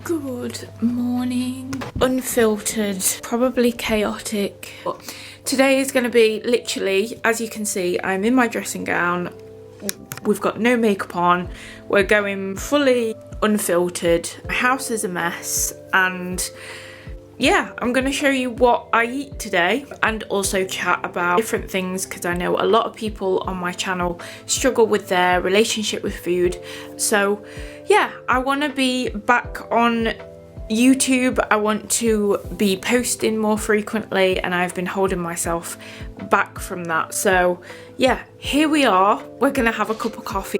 Good morning. Unfiltered, probably chaotic. Today is going to be literally, as you can see, I'm in my dressing gown. We've got no makeup on. We're going fully unfiltered. My house is a mess, and yeah, I'm going to show you what I eat today and also chat about different things, because I know a lot of people on my channel struggle with their relationship with food. So yeah, I want to be back on YouTube. I want to be posting more frequently, and I've been holding myself back from that. So yeah, here we are. We're going to have a cup of coffee.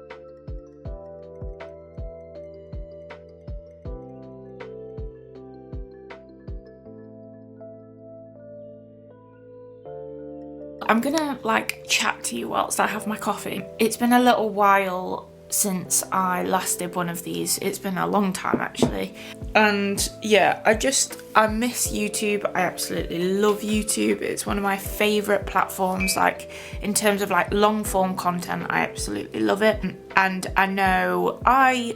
I'm gonna chat to you whilst I have my coffee. It's been a little while since I last did one of these. It's been a long time actually. And yeah, I miss YouTube. I absolutely love YouTube. It's one of my favourite platforms, in terms of long form content. I absolutely love it. And I know I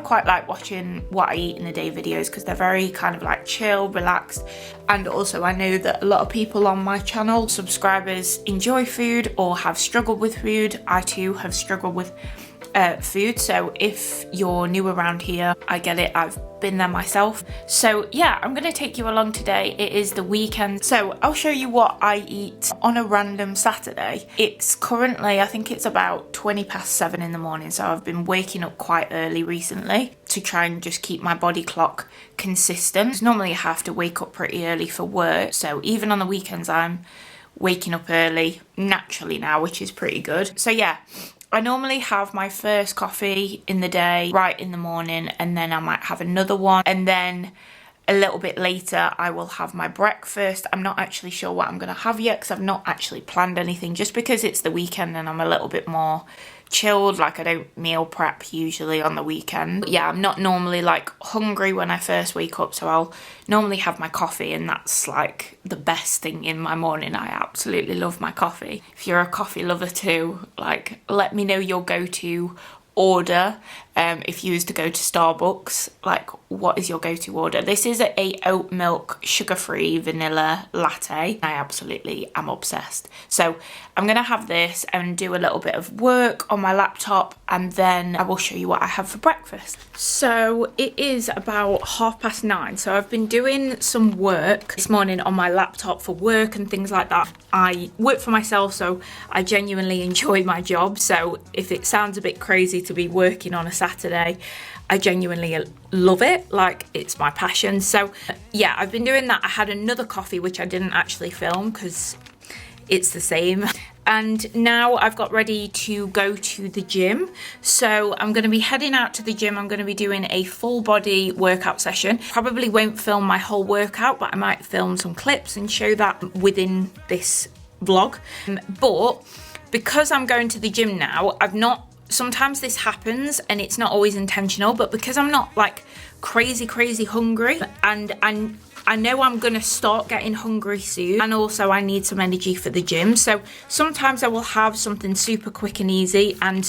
quite like watching what I eat in a day videos, because they're very kind of chill, relaxed. And also I know that a lot of people on my channel, subscribers, enjoy food or have struggled with food. I too have struggled with food. So if you're new around here, I get it. I've been there myself. So yeah, I'm gonna take you along today. It is the weekend, so I'll show you what I eat on a random Saturday. It's currently, I think it's about 7:20 in the morning, so I've been waking up quite early recently to try and just keep my body clock consistent. Normally I have to wake up pretty early for work, so even on the weekends I'm waking up early naturally now, which is pretty good. So yeah, I normally have my first coffee in the day right in the morning, and then I might have another one, and then a little bit later I will have my breakfast. I'm not actually sure what I'm going to have yet, because I've not actually planned anything, just because it's the weekend and I'm a little bit more chilled. I don't meal prep usually on the weekend. But yeah, I'm not normally hungry when I first wake up, so I'll normally have my coffee, and that's the best thing in my morning. I absolutely love my coffee. If you're a coffee lover too, let me know your go-to order. If you was to go to Starbucks, what is your go-to order? This is a oat milk sugar-free vanilla latte. I absolutely am obsessed. So I'm gonna have this and do a little bit of work on my laptop, and then I will show you what I have for breakfast. So it is about 9:30, so I've been doing some work this morning on my laptop for work and things like that. I work for myself, so I genuinely enjoy my job. So if it sounds a bit crazy to be working on a Saturday, I genuinely love it. It's my passion. So yeah, I've been doing that. I had another coffee which I didn't actually film because it's the same. And now I've got ready to go to the gym. So I'm going to be heading out to the gym. I'm going to be doing a full body workout session. Probably won't film my whole workout, but I might film some clips and show that within this vlog. But because I'm going to the gym now, sometimes this happens and it's not always intentional, but because I'm not crazy hungry, and I know I'm gonna start getting hungry soon, and also I need some energy for the gym, so sometimes I will have something super quick and easy and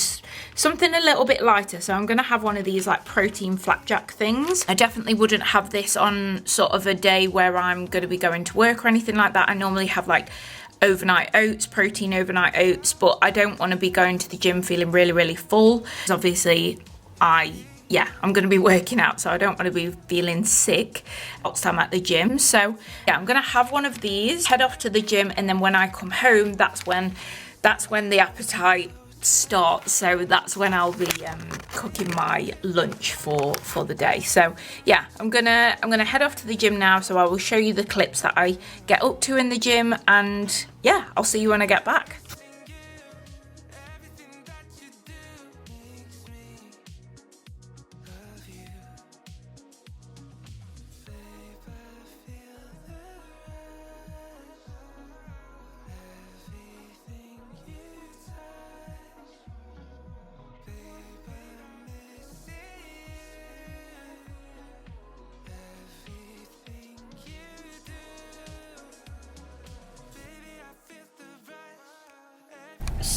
something a little bit lighter. So I'm gonna have one of these protein flapjack things. I definitely wouldn't have this on sort of a day where I'm gonna be going to work or anything like that. I normally have overnight oats, protein overnight oats, but I don't want to be going to the gym feeling really full, because obviously I'm going to be working out, so I don't want to be feeling sick whilst I'm at the gym. So yeah, I'm going to have one of these, head off to the gym, and then when I come home, that's when the appetite starts. So that's when I'll be cooking my lunch for the day. So yeah, I'm gonna head off to the gym now, so I will show you the clips that I get up to in the gym, and yeah, I'll see you when I get back.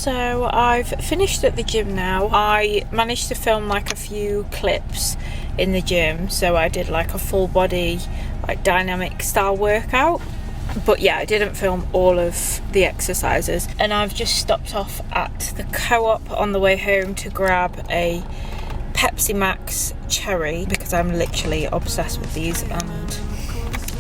So I've finished at the gym now. I managed to film a few clips in the gym, so I did like a full body like dynamic style workout. But yeah, I didn't film all of the exercises. And I've just stopped off at the Co-op on the way home to grab a Pepsi Max cherry because I'm literally obsessed with these and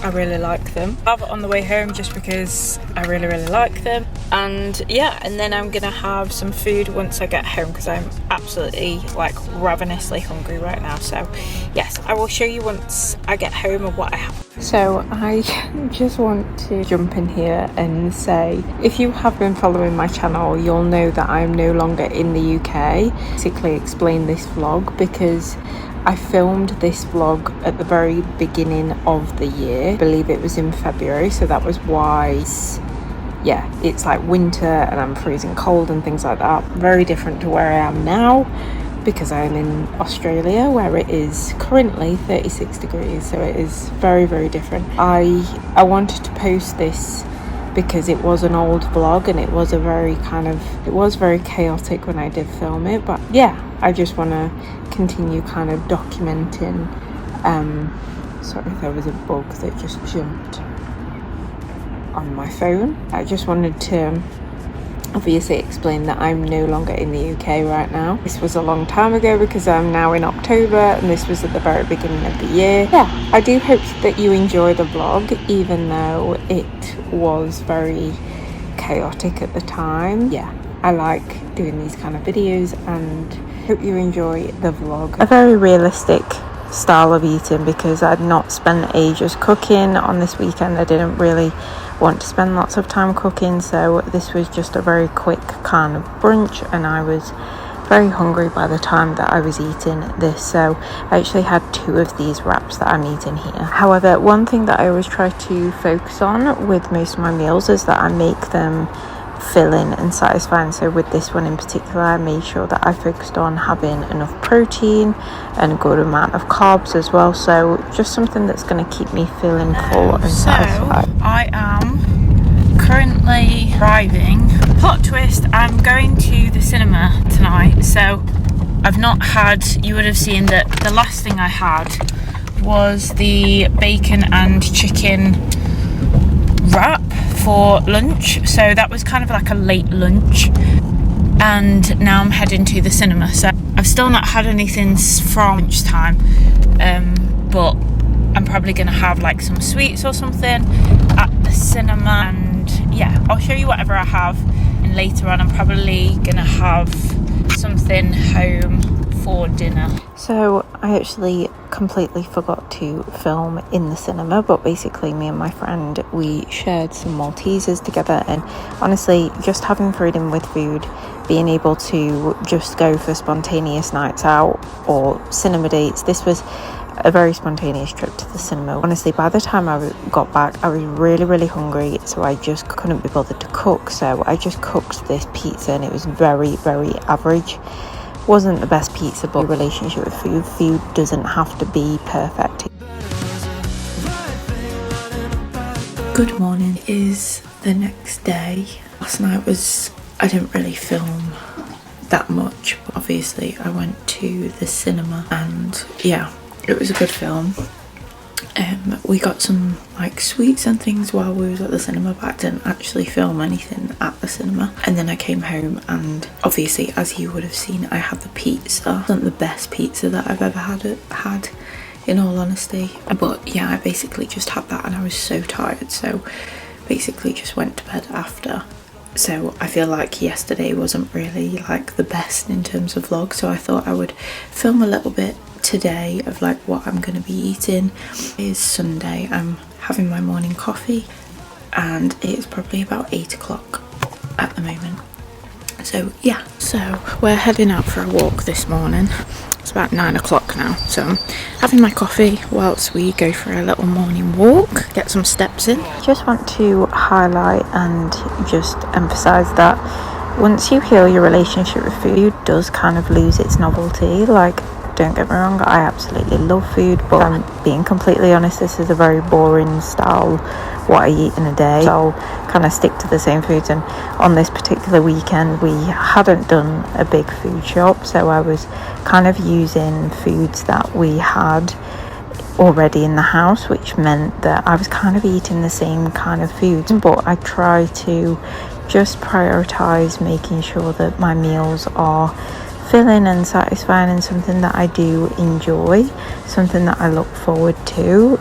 I really like them. I have it on the way home just because I really like them. And yeah, and then I'm gonna have some food once I get home because I'm absolutely like ravenously hungry right now. So yes, I will show you once I get home and what I have. So I just want to jump in here and say, if you have been following my channel, you'll know that I'm no longer in the UK. Basically explain this vlog because I filmed this vlog at the very beginning of the year. I believe it was in February, so that was why yeah, it's like winter and I'm freezing cold and things like that. Very different to where I am now because I'm in Australia where it is currently 36 degrees, so it is very different. I wanted to post this because it was an old vlog and it was a very very chaotic when I did film it, but yeah, I just want to continue kind of documenting. Sorry, there was a bug that just jumped on my phone. I just wanted to obviously explain that I'm no longer in the UK right now. This was a long time ago because I'm now in October and this was at the very beginning of the year. Yeah, I do hope that you enjoy the vlog even though it was very chaotic at the time. Yeah, I like doing these kind of videos and hope you enjoy the vlog. A very realistic style of eating because I'd not spent ages cooking on this weekend. I didn't really want to spend lots of time cooking, so this was just a very quick kind of brunch and I was very hungry by the time that I was eating this, so I actually had 2 of these wraps that I'm eating here. However, one thing that I always try to focus on with most of my meals is that I make them filling and satisfying. So with this one in particular, I made sure that I focused on having enough protein and a good amount of carbs as well, so just something that's going to keep me feeling full and satisfied. I am currently driving. Plot twist, I'm going to the cinema tonight, so I've not had, you would have seen that the last thing I had was the bacon and chicken wrap for lunch, so that was kind of like a late lunch, and now I'm heading to the cinema. So I've still not had anything from lunchtime, but I'm probably gonna have like some sweets or something at the cinema, and yeah, I'll show you whatever I have, and later on I'm probably gonna have something home for dinner. So I actually completely forgot to film in the cinema, but basically me and my friend, we shared some Maltesers together, and honestly just having freedom with food, being able to just go for spontaneous nights out or cinema dates, this was a very spontaneous trip to the cinema. Honestly, by the time I got back I was really hungry, so I just couldn't be bothered to cook, so I just cooked this pizza and it was very average. Wasn't the best pizza, but relationship with food doesn't have to be perfect. Good morning. It is the next day. Last night I didn't really film that much, but obviously I went to the cinema and yeah, it was a good film. We got some like sweets and things while we was at the cinema, but I didn't actually film anything at the cinema. And then I came home and obviously, as you would have seen, I had the pizza. It wasn't the best pizza that I've ever had in all honesty, but yeah, I basically just had that and I was so tired, so basically just went to bed after. So I feel like yesterday wasn't really like the best in terms of vlog, so I thought I would film a little bit today of like what I'm going to be eating. It is Sunday, I'm having my morning coffee and it is probably about 8 o'clock at the moment. So yeah, so we're heading out for a walk this morning. It's about 9 o'clock now, so I'm having my coffee whilst we go for a little morning walk, get some steps in. Just want to highlight and just emphasize that once you heal your relationship with food, does kind of lose its novelty. Like, don't get me wrong, I absolutely love food, but I'm being completely honest, this is a very boring style, what I eat in a day, so I'll kind of stick to the same foods. And on this particular weekend, we hadn't done a big food shop, so I was kind of using foods that we had already in the house, which meant that I was kind of eating the same kind of foods, but I try to just prioritize making sure that my meals are filling and satisfying and something that I do enjoy, something that I look forward to.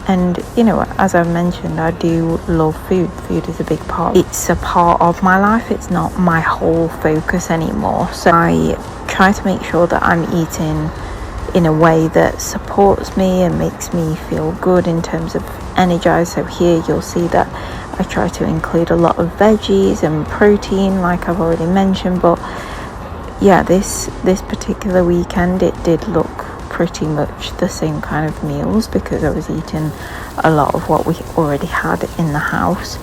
And you know, as I've mentioned, I do love food. Food is a big part. It's a part of my life. It's not my whole focus anymore. So I try to make sure that I'm eating in a way that supports me and makes me feel good in terms of energize. So here you'll see that I try to include a lot of veggies and protein, like I've already mentioned. But yeah, this particular weekend it did look pretty much the same kind of meals, because I was eating a lot of what we already had in the house,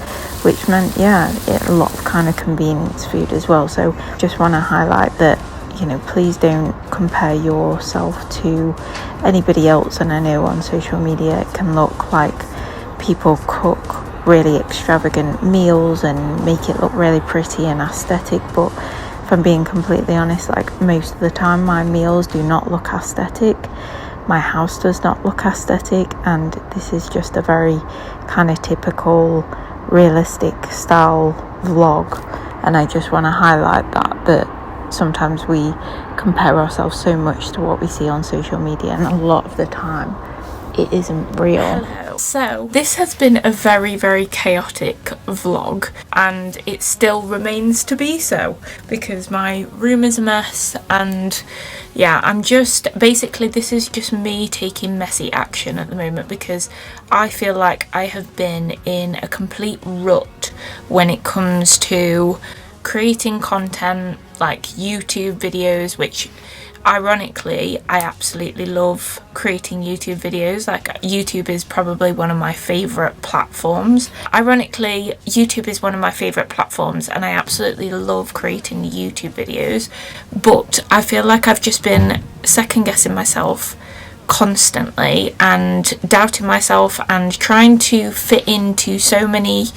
which meant a lot of kind of convenience food as well. So just want to highlight that, you know, please don't compare yourself to anybody else. And I know on social media it can look like people cook really extravagant meals and make it look really pretty and aesthetic, but if I'm being completely honest, like most of the time my meals do not look aesthetic, my house does not look aesthetic, and this is just a very kind of typical realistic style vlog. And I just want to highlight that sometimes we compare ourselves so much to what we see on social media, and a lot of the time it isn't real. Hello. So this has been a very, very chaotic vlog, and it still remains to be so, because my room is a mess. And yeah, I'm just basically, this is just me taking messy action at the moment, because I feel like I have been in a complete rut when it comes to creating content like YouTube videos, which ironically I absolutely love creating YouTube videos. Like, YouTube is probably one of my favorite platforms. Ironically, YouTube is one of my favorite platforms and I absolutely love creating YouTube videos, but I feel like I've just been second guessing myself constantly and doubting myself and trying to fit into so many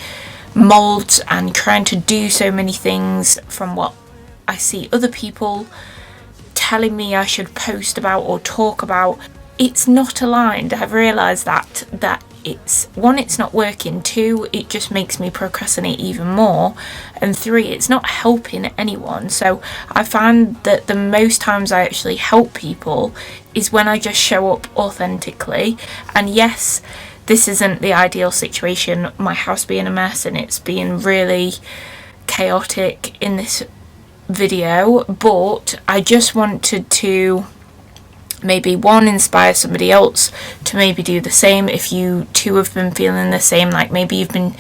molds and trying to do so many things from what I see other people telling me I should post about or talk about. It's not aligned. I've realised that it's, one, it's not working, two, it just makes me procrastinate even more, and three, it's not helping anyone. So I find that the most times I actually help people is when I just show up authentically. And yes, this isn't the ideal situation, my house being a mess and it's being really chaotic in this video, but I just wanted to maybe inspire somebody else to maybe do the same. If you too have been feeling the same, like maybe you've been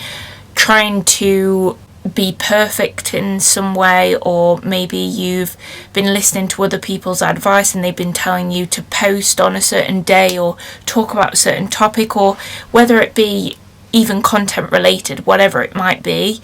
trying to be perfect in some way, or maybe you've been listening to other people's advice and they've been telling you to post on a certain day or talk about a certain topic, or whether it be even content related, whatever it might be,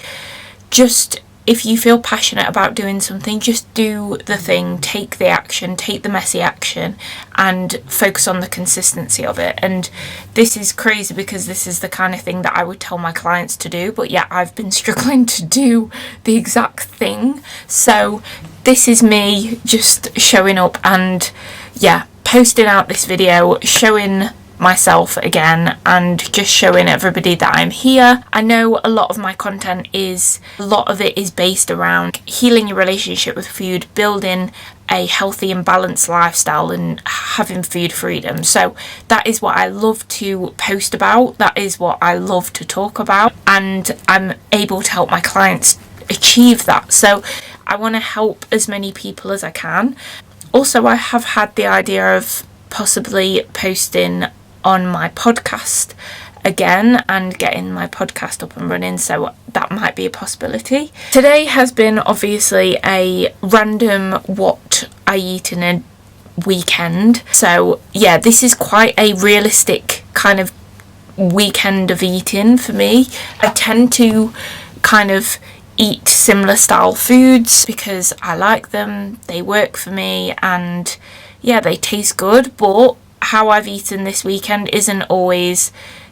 just if you feel passionate about doing something, just do the thing, take the action, take the messy action, and focus on the consistency of it. And this is crazy because this is the kind of thing that I would tell my clients to do, but yeah, I've been struggling to do the exact thing. So this is me just showing up and yeah, posting out this video, showing myself again and just showing everybody that I'm here. I know a lot of my content is based around healing your relationship with food, building a healthy and balanced lifestyle, and having food freedom. So that is what I love to post about, that is what I love to talk about, and I'm able to help my clients achieve that. So I want to help as many people as I can. Also, I have had the idea of possibly posting on my podcast again and getting my podcast up and running, so that might be a possibility. Today has been obviously a random what I eat in a weekend, so yeah, this is quite a realistic kind of weekend of eating for me. I tend to kind of eat similar style foods because I like them, they work for me, and yeah, they taste good, but how I've eaten this weekend isn't always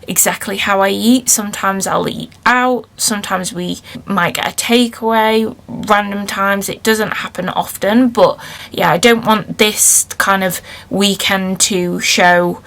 exactly how I eat. Sometimes I'll eat out, sometimes we might get a takeaway, random times. It doesn't happen often, but yeah, I don't want this kind of weekend to show,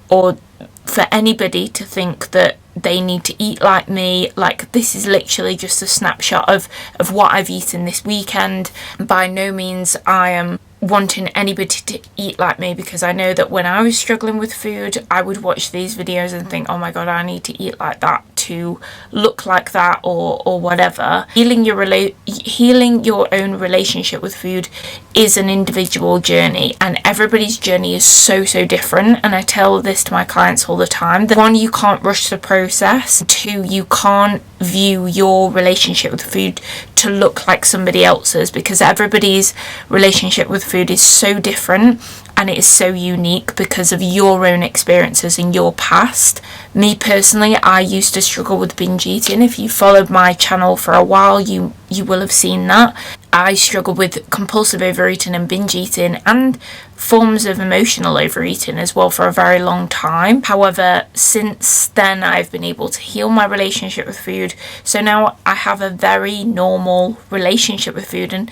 or for anybody to think that they need to eat like me. Like, this is literally just a snapshot of what I've eaten this weekend. By no means I am wanting anybody to eat like me, because I know that when I was struggling with food, I would watch these videos and think, oh my god, I need to eat like that to look like that, or whatever. Healing your own relationship with food is an individual journey, and everybody's journey is so different. And I tell this to my clients all the time, that one, you can't rush the process. Two, you can't view your relationship with food to look like somebody else's, because everybody's relationship with food is so different, and it is so unique because of your own experiences in your past. Me personally, I used to struggle with binge eating. If you followed my channel for a while, you will have seen that. I struggled with compulsive overeating and binge eating, and forms of emotional overeating as well, for a very long time. However, since then I've been able to heal my relationship with food, so now I have a very normal relationship with food. And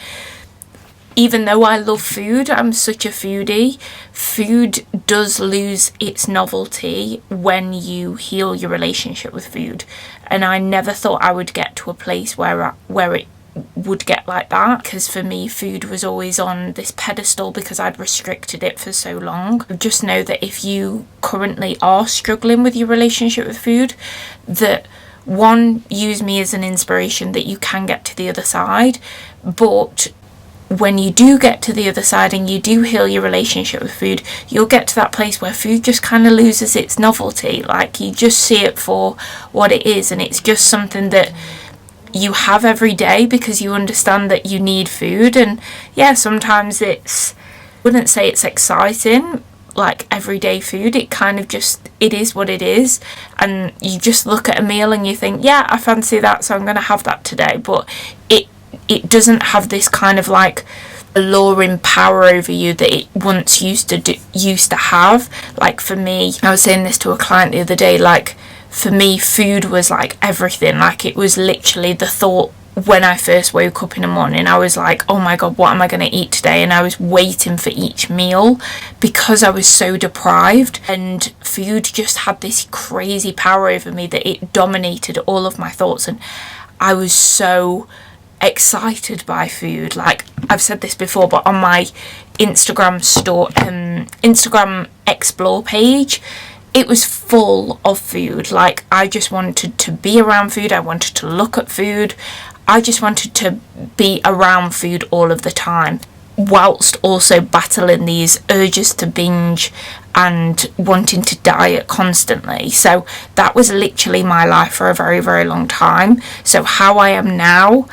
even though I love food, I'm such a foodie, food does lose its novelty when you heal your relationship with food. And I never thought I would get to a place where it would get like that, because for me food was always on this pedestal because I'd restricted it for so long. Just know that if you currently are struggling with your relationship with food, that one, use me as an inspiration that you can get to the other side. But when you do get to the other side and you do heal your relationship with food, you'll get to that place where food just kind of loses its novelty. Like, you just see it for what it is, and it's just something that you have every day because you understand that you need food. And yeah, sometimes I wouldn't say it's exciting, like everyday food. It kind of just, it is what it is, and you just look at a meal and you think, yeah, I fancy that, so I'm going to have that today. But it doesn't have this kind of like alluring power over you that it once used to have. Like, for me, I was saying this to a client the other day, like, for me food was like everything. Like, it was literally the thought when I first woke up in the morning, I was like, oh my god, what am I going to eat today? And I was waiting for each meal because I was so deprived, and food just had this crazy power over me that it dominated all of my thoughts. And I was so excited by food. Like, I've said this before, but on my Instagram explore page, it was full of food. Like, I just wanted to be around food, I wanted to look at food, I just wanted to be around food all of the time, whilst also battling these urges to binge and wanting to diet constantly. So that was literally my life for a very, very long time. So how I am now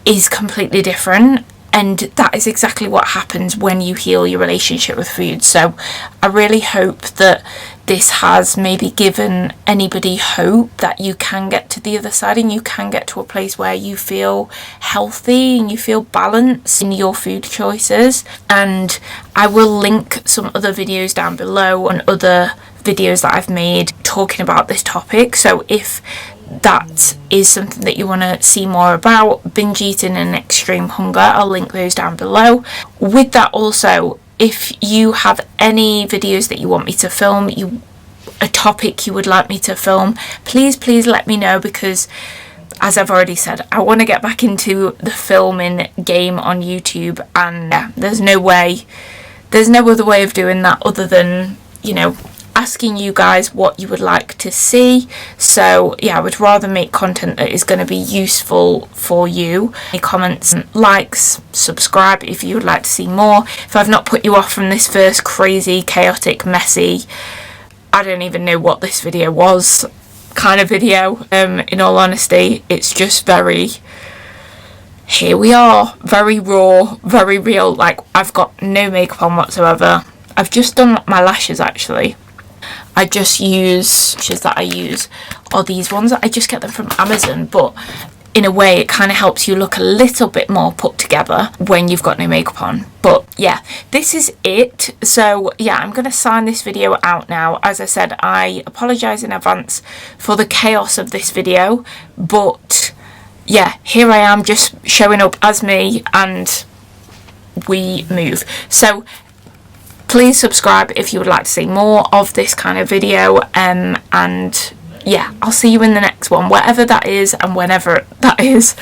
is completely different, and that is exactly what happens when you heal your relationship with food. So I really hope that this has maybe given anybody hope that you can get to the other side, and you can get to a place where you feel healthy and you feel balanced in your food choices. And I will link some other videos down below and other videos that I've made talking about this topic. So if that is something that you want to see more about, binge eating and extreme hunger, I'll link those down below. With that also, if you have any videos that you want me to film, a topic you would like me to film, please let me know, because as I've already said, I want to get back into the filming game on YouTube, and yeah, there's no other way of doing that other than, you know, asking you guys what you would like to see. So yeah, I would rather make content that is going to be useful for you. Any comments, likes, subscribe if you would like to see more. If I've not put you off from this first crazy, chaotic, messy, I don't even know what this video was kind of video, in all honesty, it's just very, here we are, very raw, very real. Like, I've got no makeup on whatsoever. I've just done my lashes actually. I just use lashes that I use are these ones. I just get them from Amazon, but in a way it kind of helps you look a little bit more put together when you've got no makeup on. But yeah, this is it. So yeah, I'm going to sign this video out now. As I said, I apologise in advance for the chaos of this video, but yeah, here I am just showing up as me and we move. So please subscribe if you would like to see more of this kind of video, and yeah, I'll see you in the next one, whatever that is and whenever that is.